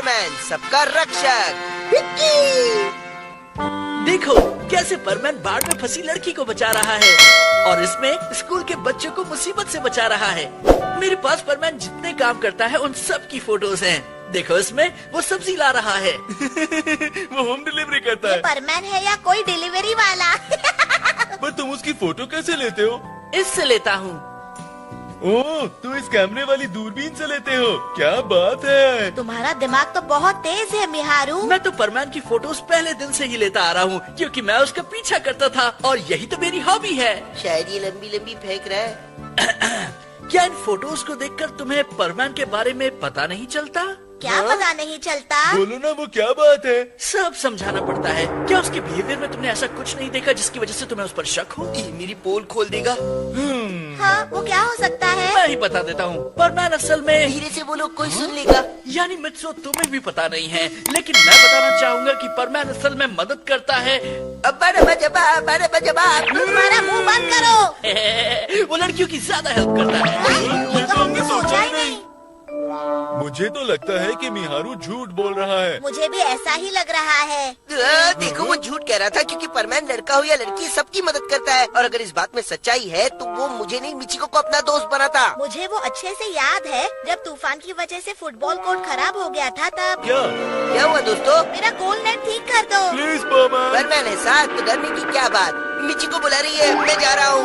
परमैन, सबका रक्षक। देखो कैसे परमैन बाढ़ में फंसी लड़की को बचा रहा है और इसमें स्कूल के बच्चों को मुसीबत से बचा रहा है। मेरे पास परमैन जितने काम करता है उन सब की फोटोज हैं। देखो इसमें वो सब्जी ला रहा है। वो होम डिलीवरी करता है। परमैन है या कोई डिलीवरी वाला? पर तुम उसकी फोटो कैसे लेते हो? इससे लेता हूँ। ओह, तू इस कैमरे वाली दूरबीन से लेते हो? क्या बात है। तुम्हारा दिमाग तो बहुत तेज है मिहारू। मैं तो परमैन की फोटोज पहले दिन से ही लेता आ रहा हूँ क्योंकि मैं उसका पीछा करता था और यही तो मेरी हॉबी है। शायद ये लंबी लंबी फेंक रहा है। क्या इन फोटोज को देखकर तुम्हें परमैन के बारे में पता नहीं चलता? क्या पता नहीं चलता? बोलो ना, वो क्या बात है? सब समझाना पड़ता है। क्या उसके बिहेवियर में तुमने ऐसा कुछ नहीं देखा जिसकी वजह से तुम्हें उस पर शक हो? ये मेरी पोल खोल देगा। हाँ, वो क्या हो सकता है? मैं ही बता देता हूँ। परमैन असल में धीरे से बोलो, कोई सुन लेगा। यानी मित्सो तुम्हें भी पता नहीं है, लेकिन मैं बताना चाहूँगा कि परमैन असल में मदद करता है। तुम्हारा मुंह बंद करो। वो लड़कियों की ज्यादा हेल्प करता है। ये तो हमने सोचा ही नहीं। मुझे तो लगता है कि मिहारू झूठ बोल रहा है। मुझे भी ऐसा ही लग रहा है। देखो वो झूठ कह रहा था क्योंकि परमैन लड़का हो या लड़की सबकी मदद करता है। और अगर इस बात में सच्चाई है तो वो मुझे नहीं मिचिको को अपना दोस्त बनाता। मुझे वो अच्छे से याद है जब तूफान की वजह से फुटबॉल कोर्ट खराब हो गया था तब। क्या हुआ दोस्तों? मेरा गोल नेट ठीक कर दो। प्लीज परमैन। परमैन है साथ तो डरने की क्या बात। मिचिको बुला रही है, मैं जा रहा हूँ।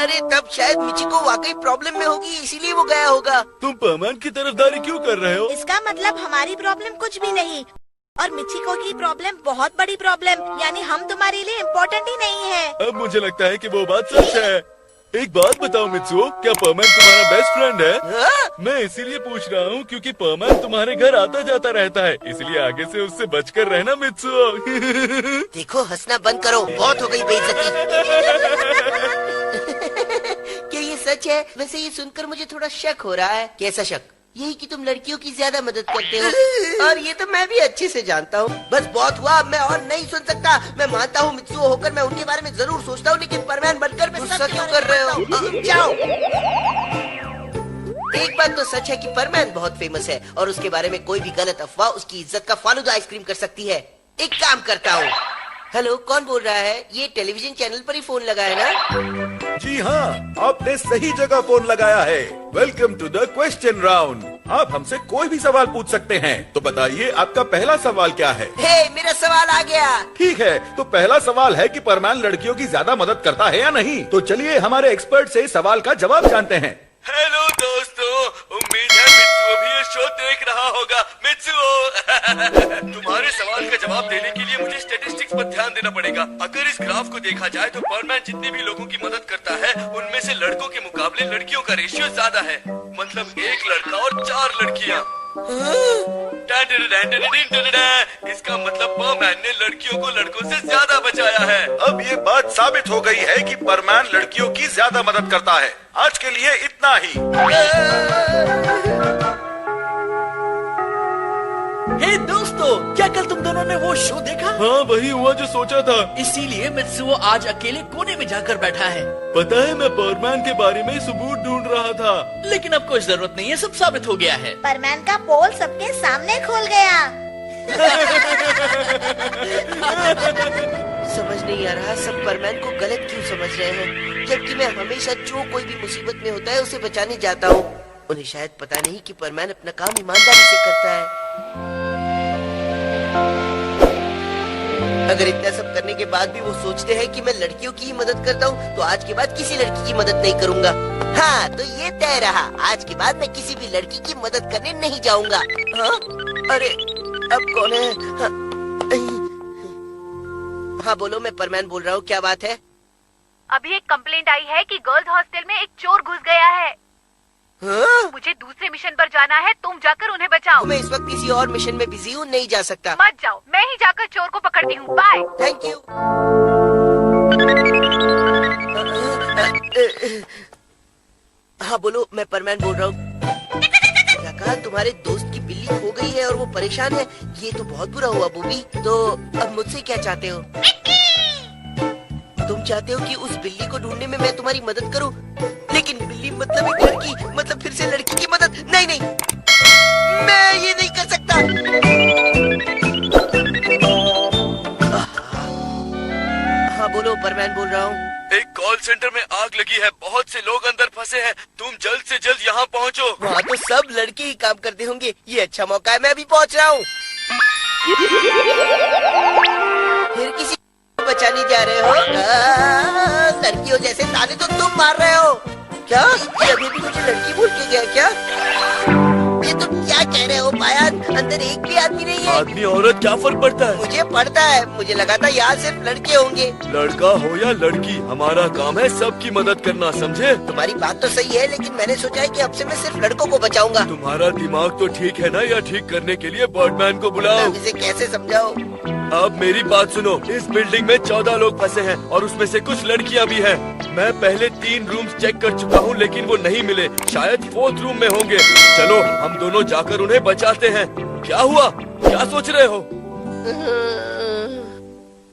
अरे तब शायद मिचिको वाकई प्रॉब्लम में होगी, इसीलिए वो गया होगा। तुम परमैन की तरफदारी क्यों कर रहे हो? इसका मतलब हमारी प्रॉब्लम कुछ भी नहीं और मिचिको की प्रॉब्लम बहुत बड़ी प्रॉब्लम, यानी हम तुम्हारे लिए इम्पोर्टेंट ही नहीं है। अब मुझे लगता है कि वो बात सच है। एक बात बताओ मित्सुओ, क्या परमैन तुम्हारा बेस्ट फ्रेंड है? मैं इसीलिए पूछ रहा हूँ क्योंकि परमैन तुम्हारे घर आता जाता रहता है, इसलिए आगे से उससे बचकर रहना मित्सुओ। देखो हंसना बंद करो, बहुत हो गई बेइज्जती। क्या ये सच है? वैसे ये सुनकर मुझे थोड़ा शक हो रहा है। कैसा शक? यही कि तुम लड़कियों की ज्यादा मदद करते हो। और ये तो मैं भी अच्छे से जानता हूँ। बस बहुत हुआ, अब मैं और नहीं सुन सकता। मैं मानता हूँ मित्सुओ होकर मैं उनके बारे में जरूर सोचता हूँ, लेकिन परमैन बनकर मैं गुस्सा क्यों कर रहे हो? जाओ। एक बात तो सच है कि परमैन बहुत फेमस है और उसके बारे में कोई भी गलत अफवाह उसकी इज्जत का फालूदा आइसक्रीम कर सकती है। एक काम करता हूँ। हेलो, कौन बोल रहा है? ये टेलीविजन चैनल पर ही फोन लगा है ना? जी हाँ, आपने सही जगह फोन लगाया है। Welcome to the question round. आप हमसे कोई भी सवाल पूछ सकते हैं। तो बताइए आपका पहला सवाल क्या है? हे, मेरा सवाल आ गया। ठीक है, तो पहला सवाल है कि परमैन लड़कियों की ज्यादा मदद करता है या नहीं। तो चलिए हमारे एक्सपर्ट से सवाल का जवाब जानते हैं। हेलो दोस्तों, उम्मीद है मित्सुओ भी ये शो देख रहा होगा। मित्सुओ, तुम्हारे सवाल का जवाब देने के लिए मुझे स्टैटिस्टिक्स पर ध्यान देना पड़ेगा। अगर इस ग्राफ को देखा जाए तो परमैन जितने भी लोगों की मदद करता है उनमें से लड़कों के मुकाबले लड़कियों का रेशियो ज्यादा है। मतलब एक लड़का और 4 लड़कियाँ। इसका मतलब परमैन ने लड़कियों को लड़कों से ज्यादा बचाया है। अब ये बात साबित हो गई है कि परमैन लड़कियों की ज्यादा मदद करता है। आज के लिए इतना ही। हे दोस्तों, क्या कल तुम दोनों ने वो शो देखा? हाँ, वही हुआ जो सोचा था। इसीलिए मित्सुओ आज अकेले कोने में जाकर बैठा है। पता है, मैं परमैन के बारे में सबूत ढूंढ रहा था। लेकिन अब कोई जरूरत नहीं है, सब साबित हो गया है। परमैन का पोल सबके सामने खुल गया। समझ नहीं आ रहा सब परमैन को गलत क्यों समझ रहे हैं, जबकि मैं हमेशा जो कोई भी मुसीबत में होता है उसे बचाने जाता हूँ। उन्हें शायद पता नहीं कि परमैन अपना काम ईमानदारी से करता है। अगर इतना सब करने के बाद भी वो सोचते हैं कि मैं लड़कियों की ही मदद करता हूँ, तो आज के बाद किसी लड़की की मदद नहीं करूँगा। हाँ, तो ये तय रहा, आज के बाद मैं किसी भी लड़की की मदद करने नहीं जाऊँगा। हाँ? अरे अब कौन है? हाँ बोलो, मैं परमैन बोल रहा हूँ। क्या बात है? अभी एक कंप्लेंट आई है कि गर्ल्स हॉस्टल में एक चोर घुस गया है। हाँ? मुझे दूसरे मिशन पर जाना है, तुम जाकर उन्हें बचाओ। मैं इस वक्त किसी और मिशन में बिजी हूँ, नहीं जा सकता। मत जाओ, मैं ही जाकर चोर को पकड़ती हूँ। बाय। Thank you. हाँ बोलो, मैं परमैन बोल रहा हूँ। क्या कहा? तुम्हारे दोस्त की बिल्ली खो गई है और वो परेशान है। ये तो बहुत बुरा हुआ बूबी। तो अब मुझसे क्या चाहते हो? तुम चाहते हो कि उस बिल्ली को ढूंढने में मैं तुम्हारी मदद करूं? लेकिन बिल्ली मतलब एक लड़की, मतलब फिर से नहीं नहीं, मैं ये नहीं कर सकता। हाँ बोलो, परमैन बोल रहा हूँ। एक कॉल सेंटर में आग लगी है, बहुत से लोग अंदर फंसे हैं। तुम जल्द से जल्द यहाँ पहुँचो। वहाँ तो सब लड़के ही काम करते होंगे, ये अच्छा मौका है, मैं अभी पहुँच रहा हूँ। फिर किसी को बचाने जा रहे हो? लड़कियों जैसे ताने तो तुम मार रहे हो क्या? ये अभी भी मुझे लड़की बोल के गया क्या? ये तुम क्या कह रहे हो पायन? अंदर एक भी आदमी नहीं है। आदमी औरत क्या फर्क पड़ता है? मुझे पड़ता है, मुझे लगा था यहाँ सिर्फ लड़के होंगे। लड़का हो या लड़की, हमारा काम है सबकी मदद करना, समझे? तुम्हारी बात तो सही है, लेकिन मैंने सोचा है कि अब से मैं सिर्फ लड़कों को बचाऊंगा। तुम्हारा दिमाग तो ठीक है ना? या ठीक करने के लिए बर्डमैन को बुलाओ। अब इसे कैसे समझाओ? अब मेरी बात सुनो, इस बिल्डिंग में 14 लोग फंसे हैं और उसमें से कुछ लड़कियां भी हैं। मैं पहले 3 रूम्स चेक कर चुका हूँ, लेकिन वो नहीं मिले। शायद 4th रूम में होंगे। चलो हम दोनों जाकर उन्हें बचाते हैं। क्या हुआ? क्या सोच रहे हो?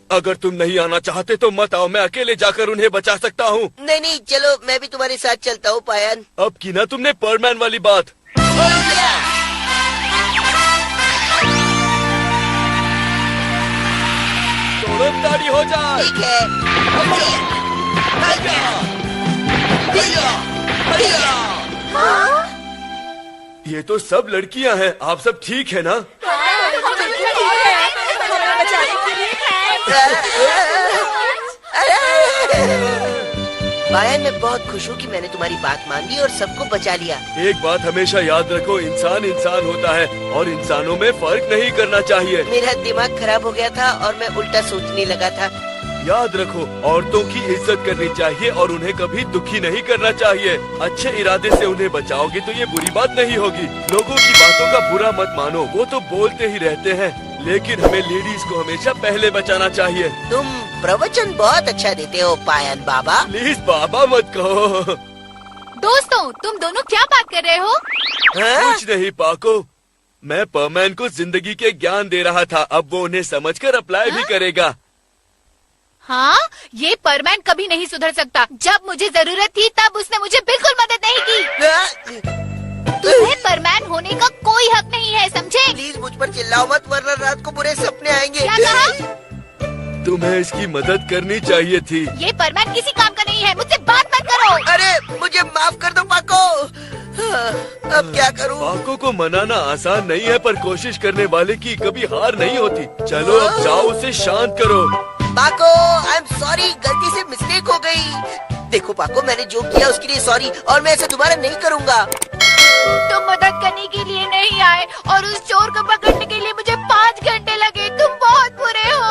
अगर तुम नहीं आना चाहते तो मत आओ, मैं अकेले जाकर उन्हें बचा सकता हूँ। नहीं नहीं, चलो मैं भी तुम्हारे साथ चलता हूँ पायन। अब की ना तुमने परमैन वाली बात। ताड़ी हो जाए। ठीक है। ये तो सब लड़कियां हैं। आप सब ठीक है ना? पायन, मैं बहुत खुश हूँ कि मैंने तुम्हारी बात मान ली और सबको बचा लिया। एक बात हमेशा याद रखो, इंसान इंसान होता है और इंसानों में फर्क नहीं करना चाहिए। मेरा दिमाग खराब हो गया था और मैं उल्टा सोचने लगा था। याद रखो, औरतों की इज्जत करनी चाहिए और उन्हें कभी दुखी नहीं करना चाहिए। अच्छे इरादे से उन्हें बचाओगे तो ये बुरी बात नहीं होगी। लोगों की बातों का बुरा मत मानो, वो तो बोलते ही रहते हैं, लेकिन हमें लेडीज को हमेशा पहले बचाना चाहिए। तुम प्रवचन बहुत अच्छा देते हो पायन बाबा। प्लीज बाबा मत कहो। दोस्तों, तुम दोनों क्या बात कर रहे हो? हाँ? कुछ नहीं पाको, मैं परमैन को जिंदगी के ज्ञान दे रहा था। अब वो उन्हें समझकर अप्लाई भी करेगा। हाँ, ये परमैन कभी नहीं सुधर सकता। जब मुझे जरूरत थी तब उसने मुझे बिल्कुल मदद नहीं की। तुम्हें परमैन होने का कोई हक नहीं है, समझे? प्लीज मुझ पर चिल्लाओ मत, वरना रात को बुरे सपने आएंगे। क्या कहा? तुम्हें इसकी मदद करनी चाहिए थी। ये परमैन किसी काम का नहीं है, मुझसे बात मत करो। अरे मुझे माफ कर दो पाको। अब क्या करूं? पाको को मनाना आसान नहीं है, पर कोशिश करने वाले की कभी हार नहीं होती। चलो अब जाओ, उसे शांत करो। पाको, आई एम सॉरी, गलती से मिस्टेक हो गई। देखो पाको, मैंने जो किया उसके लिए सॉरी, और मैं ऐसा दोबारा नहीं करूँगा। तुम मदद करने के लिए नहीं आए और उस चोर को पकड़ने के लिए मुझे 5 घंटे लगे। तुम बहुत बुरे हो।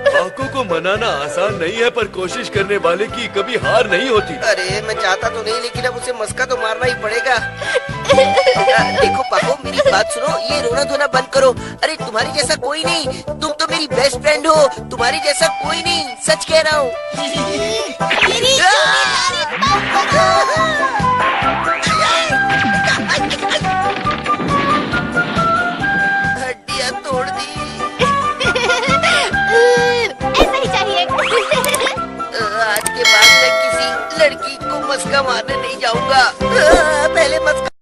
पाको को मनाना आसान नहीं है, पर कोशिश करने वाले की कभी हार नहीं होती। अरे मैं चाहता तो नहीं, लेकिन अब उसे मस्का तो मारना ही पड़ेगा। देखो पाको, मेरी बात सुनो, ये रोना धोना बंद करो। अरे तुम्हारी जैसा कोई नहीं, तुम तो मेरी बेस्ट फ्रेंड हो। तुम्हारी जैसा कोई नहीं, सच कह रहा हूँ।